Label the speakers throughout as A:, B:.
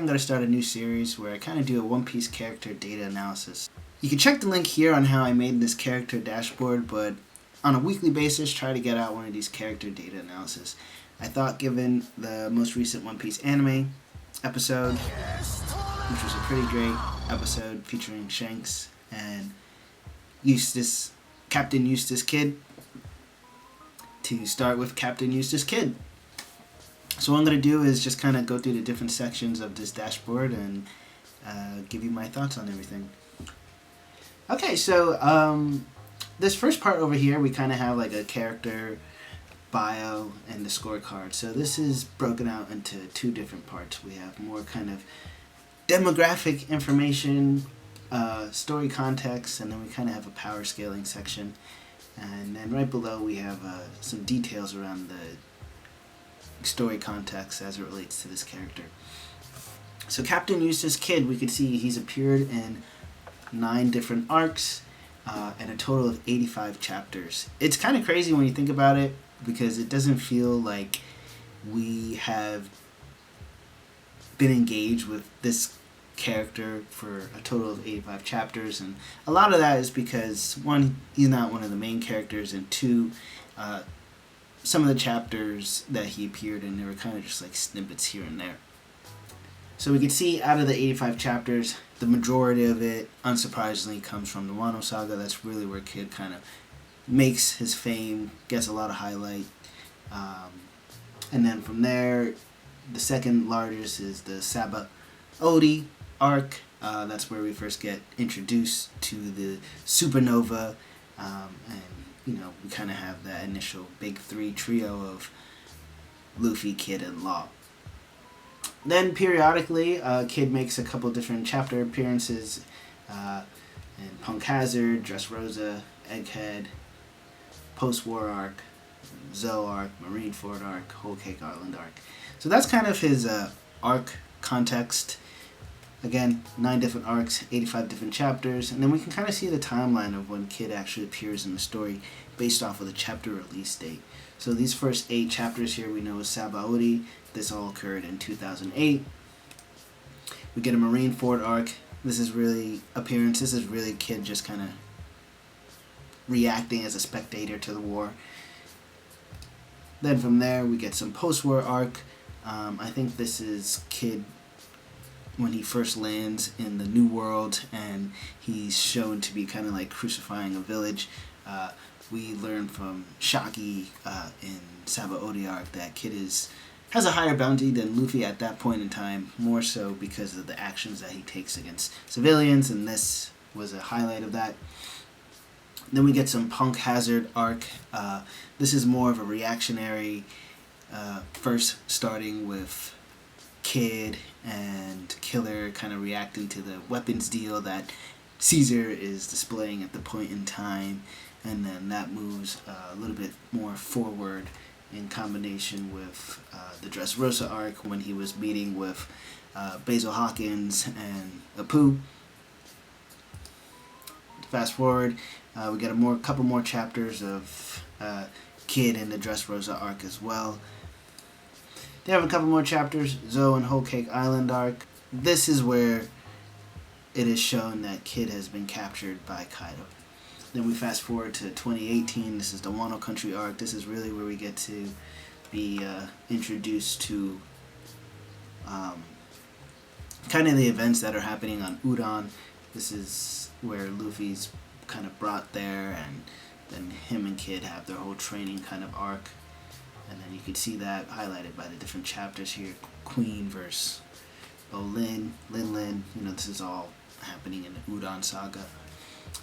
A: I'm going to start a new series where I kind of do a One Piece character data analysis. You can check the link here on how I made this character dashboard, but on a weekly basis, try to get out one of these character data analysis. I thought given the most recent One Piece anime episode, which was a pretty great episode featuring Shanks and Eustass, Captain Eustass Kid, to start with Captain Eustass Kid. So what I'm going to do is just kind of go through the different sections of this dashboard and give you my thoughts on everything. Okay, so this first part over here, we kind of have like a character bio and the scorecard. So this is broken out into two different parts. We have more kind of demographic information, story context, and then we kind of have a power scaling section. And then right below we have some details around the story context as it relates to this character. So Captain Eustass Kid, we can see he's appeared in 9 different arcs and a total of 85 chapters. It's kind of crazy when you think about it because it doesn't feel like we have been engaged with this character for a total of 85 chapters, and a lot of that is because one, he's not one of the main characters, and two, some of the chapters that he appeared in, they were kind of just like snippets here and there. So we can see out of the 85 chapters, the majority of it, unsurprisingly, comes from the Wano Saga. That's really where Kid kind of makes his fame, gets a lot of highlight. And then from there, the second largest is the Sabaody arc. That's where we first get introduced to the supernova, and you know, we kind of have that initial big 3 trio of Luffy, Kid, and Law. Then periodically, Kid makes a couple different chapter appearances in Punk Hazard, Dressrosa, Egghead, Post-War arc, Zoe arc, Marineford arc, Whole Cake Island arc. So that's kind of his arc context. Again, 9 different arcs, 85 different chapters, and then we can kind of see the timeline of when Kid actually appears in the story based off of the chapter release date. So these first 8 chapters here we know is Sabaody. This all occurred in 2008. We get a Marineford arc. This is really appearance. This is really Kid just kind of reacting as a spectator to the war. Then from there we get some post-war arc. I think this is Kid when he first lands in the New World and he's shown to be kind of like crucifying a village. We learn from Shaki in Sabaody arc that Kid has a higher bounty than Luffy at that point in time, more so because of the actions that he takes against civilians, and this was a highlight of that. Then we get some Punk Hazard arc. This is more of a reactionary, first starting with Kid and Killer kind of reacting to the weapons deal that Caesar is displaying at the point in time, and then that moves a little bit more forward in combination with the Dressrosa arc when he was meeting with Basil Hawkins and Apu. Fast forward, we get a couple more chapters of Kid in the Dressrosa arc as well. They have a couple more chapters, Zoe and Whole Cake Island arc. This is where it is shown that Kid has been captured by Kaido. Then we fast forward to 2018. This is the Wano Country arc. This is really where we get to be introduced to kind of the events that are happening on Udon. This is where Luffy's kind of brought there, and then him and Kid have their whole training kind of arc. And then you can see that highlighted by the different chapters here. Queen versus Lin, you know, this is all happening in the Udon saga.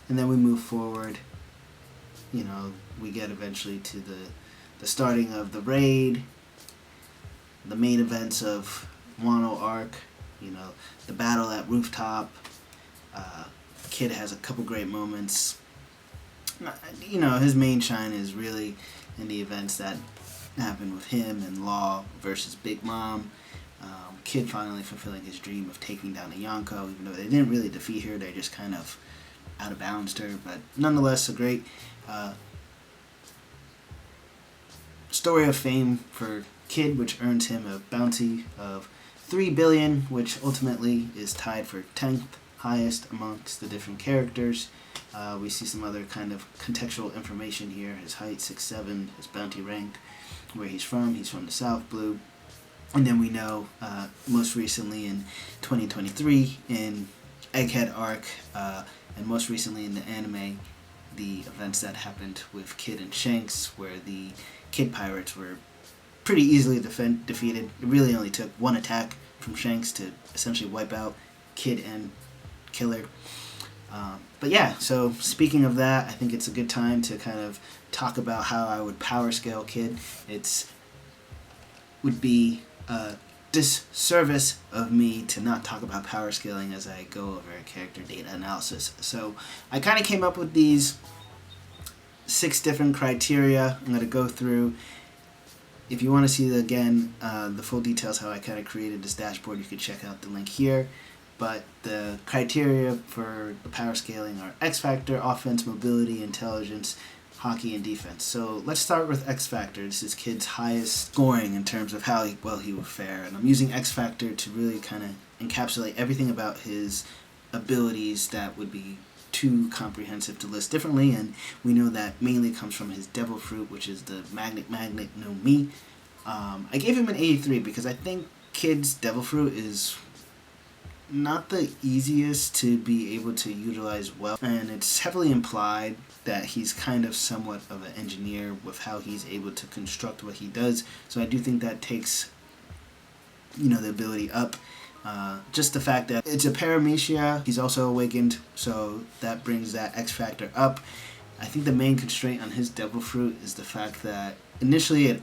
A: And then we move forward, you know, we get eventually to the starting of the raid, the main events of Wano arc, you know, the battle at Rooftop. Kid has a couple great moments. You know, his main shine is really in the events that happened with him and Law versus Big Mom. Kid finally fulfilling his dream of taking down a Yonko, even though they didn't really defeat her, they just kind of out of bounds her, but nonetheless a great story of fame for Kid, which earns him a bounty of 3 billion, which ultimately is tied for 10th highest amongst the different characters. We see some other kind of contextual information here. His height, 6'7", his bounty rank, where he's from the South Blue. And then we know most recently in 2023 in Egghead arc, and most recently in the anime, the events that happened with Kid and Shanks, where the Kid Pirates were pretty easily defeated. It really only took one attack from Shanks to essentially wipe out Kid and Killer. But yeah, so speaking of that, I think it's a good time to kind of talk about how I would power scale Kid. Would be a disservice of me to not talk about power scaling as I go over character data analysis. So I kind of came up with these 6 different criteria I'm going to go through. If you want to see, the full details how I kind of created this dashboard, you can check out the link here. But the criteria for the power scaling are X Factor, offense, mobility, intelligence, hockey, and defense. So let's start with X Factor. This is Kid's highest scoring in terms of how well he would fare. And I'm using X Factor to really kind of encapsulate everything about his abilities that would be too comprehensive to list differently. And we know that mainly comes from his Devil Fruit, which is the Magnet no Mi. I gave him an 83 because I think Kid's Devil Fruit is not the easiest to be able to utilize well, and it's heavily implied that he's kind of somewhat of an engineer with how he's able to construct what he does. So I do think that takes, the ability up. Just the fact that it's a paramecia, he's also awakened, so that brings that X factor up. I think the main constraint on his Devil Fruit is the fact that initially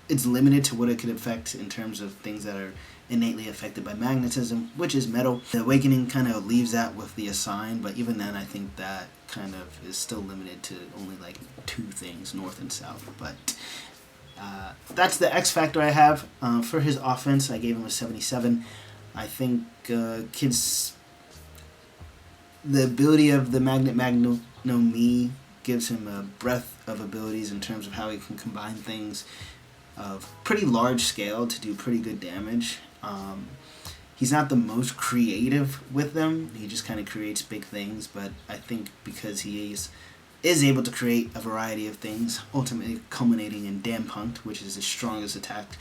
A: it's limited to what it could affect in terms of things that are innately affected by magnetism, which is metal. The awakening kind of leaves that with the assign, but even then I think that kind of is still limited to only like 2 things, north and south. But that's the X factor I have. For his offense, I gave him a 77. I think Kid's the ability of the Magnet no Mi gives him a breadth of abilities in terms of how he can combine things of pretty large scale to do pretty good damage. He's not the most creative with them. He just kind of creates big things, but I think because he is able to create a variety of things, ultimately culminating in Damn Punked, which is his strongest attack,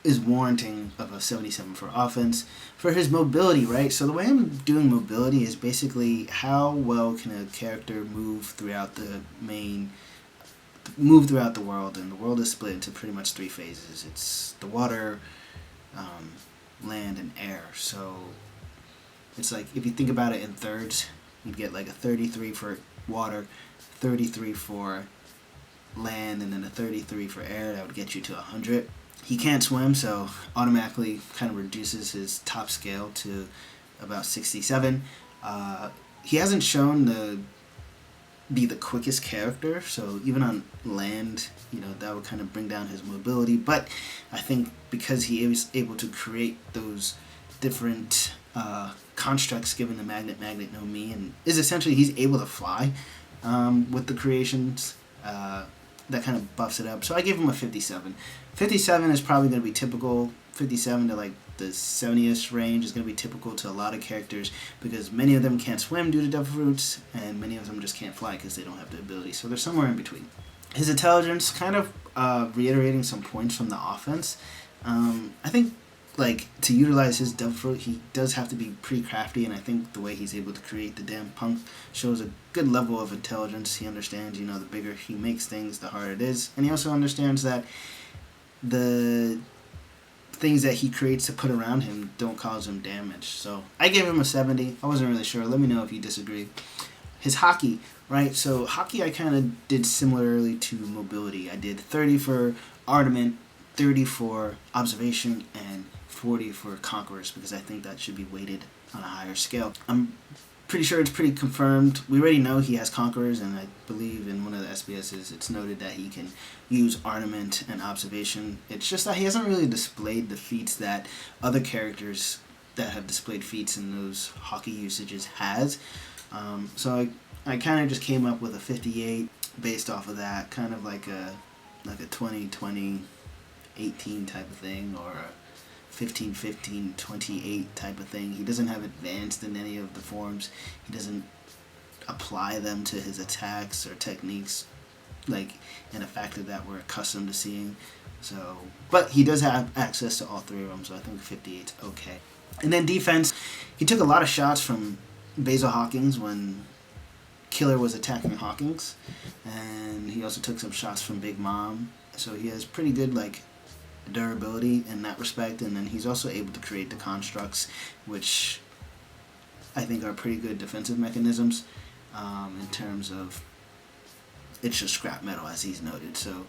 A: is warranting of a 77 for offense. For his mobility, right? So the way I'm doing mobility is basically how well can a character move throughout the world, and the world is split into pretty much 3 phases. It's the water, land, and air. So it's like, if you think about it in thirds, you'd get like a 33 for water, 33 for land, and then a 33 for air. That would get you to 100. He can't swim, so automatically kind of reduces his top scale to about 67. He hasn't shown to be the quickest character, so even on land, that would kind of bring down his mobility. But I think because he is able to create those different constructs given the Magnet no Mi, and is essentially he's able to fly with the creations, that kind of buffs it up. So I gave him a 57. 57 is probably going to be typical. 57 to like the 70ish range is going to be typical to a lot of characters, because many of them can't swim due to Devil Fruits, and many of them just can't fly because they don't have the ability. So they're somewhere in between. His intelligence, kind of reiterating some points from the offense. I think to utilize his Devil Fruit, he does have to be pretty crafty, and I think the way he's able to create the Damn Punk shows a good level of intelligence. He understands, the bigger he makes things, the harder it is, and he also understands that the things that he creates to put around him don't cause him damage. So I gave him a 70. I wasn't really sure. Let me know if you disagree. His hockey, right? So hockey I kind of did similarly to mobility. I did 30 for Armament, 30 for observation, and 40 for Conquerors, because I think that should be weighted on a higher scale. I'm pretty sure it's pretty confirmed. We already know he has Conquerors, and I believe in one of the SBSs it's noted that he can use Armament and Observation. It's just that he hasn't really displayed the feats that other characters that have displayed feats in those hockey usages has. So I kind of just came up with a 58 based off of that, kind of like a 20-20-80 18 type of thing, or a 15, 15, 28 type of thing. He doesn't have advanced in any of the forms. He doesn't apply them to his attacks or techniques like in a factor that we're accustomed to seeing. So, but he does have access to all three of them, so I think 58's okay. And then defense, he took a lot of shots from Basil Hawkins when Killer was attacking Hawkins, and he also took some shots from Big Mom. So he has pretty good like durability in that respect, and then he's also able to create the constructs, which I think are pretty good defensive mechanisms in terms of it's just scrap metal, as he's noted. So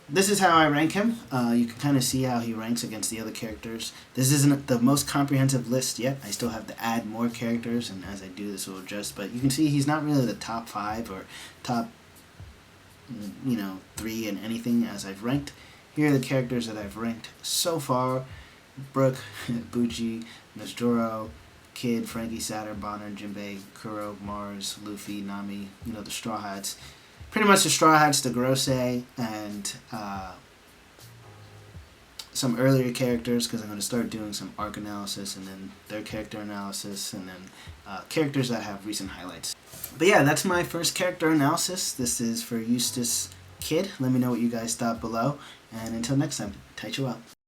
A: this is how I rank him. You can kind of see how he ranks against the other characters. This isn't the most comprehensive list yet. I still have to add more characters, and as I do this, we'll adjust. But you can see he's not really the top 5 or top 3 in anything as I've ranked. Here are the characters that I've ranked so far: Brooke, Bucci, Nesjoro, Kid, Frankie, Saturn, Bonner, Jinbei, Kuro, Mars, Luffy, Nami, the Straw Hats. Pretty much the Straw Hats, the Grosei, and some earlier characters, because I'm going to start doing some arc analysis and then their character analysis, and then characters that have recent highlights. But yeah, that's my first character analysis. This is for Eustass Kid. Let me know what you guys thought below, and until next time, Taicho out.